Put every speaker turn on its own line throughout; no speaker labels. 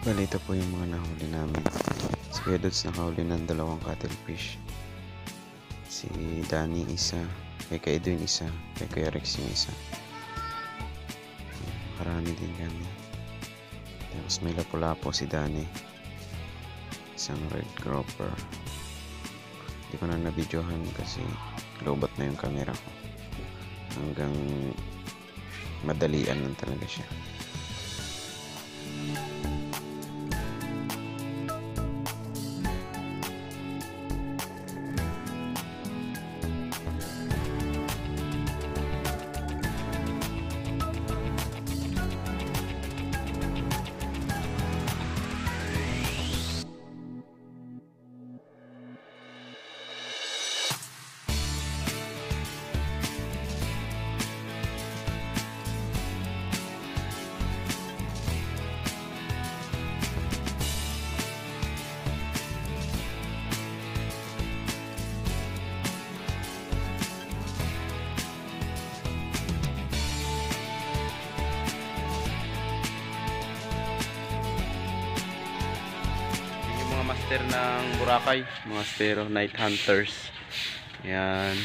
Bali, ito po yung mga nahuli namin. Si Kuya Dods nakahuli ng 2 cuttlefish. Si Danny isa, kay Edwin isa, kay Kuya Rex yung isa. Marami din kami. Tapos may lapu-lapo si Danny. Isang red grouper. Hindi ko na nabidyohan kasi lobot na yung camera ko. Hanggang madalian lang talaga siya. Master ng Boracay, mga Spero Night Hunters. Yan.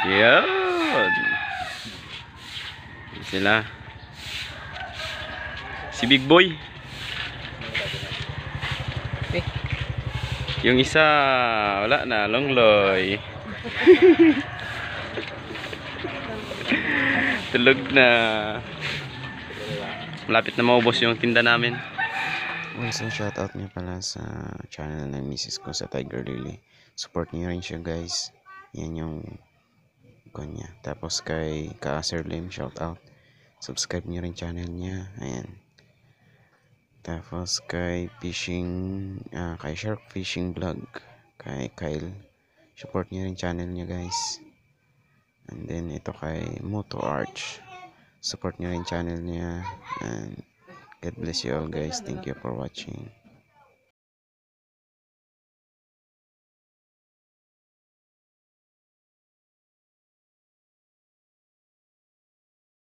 Yan. Sila. Si Big Boy. Yung isa wala na, longloy. Tulog na. Malapit na maubos yung tinda namin. Isang shoutout niya pala sa channel ng misis ko sa Tiger Lily. Support niyo rin siya, guys. Yan yung niya. Tapos kay Ka-Sir Lim, shoutout. Subscribe niyo rin channel niya. Ayan. Tapos kay kay Shark Fishing Vlog, kay Kyle. Support niyo rin channel niya, guys. And then ito kay Moto Arch. Support niyo rin channel niya. And God bless you all, guys. Thank you for watching.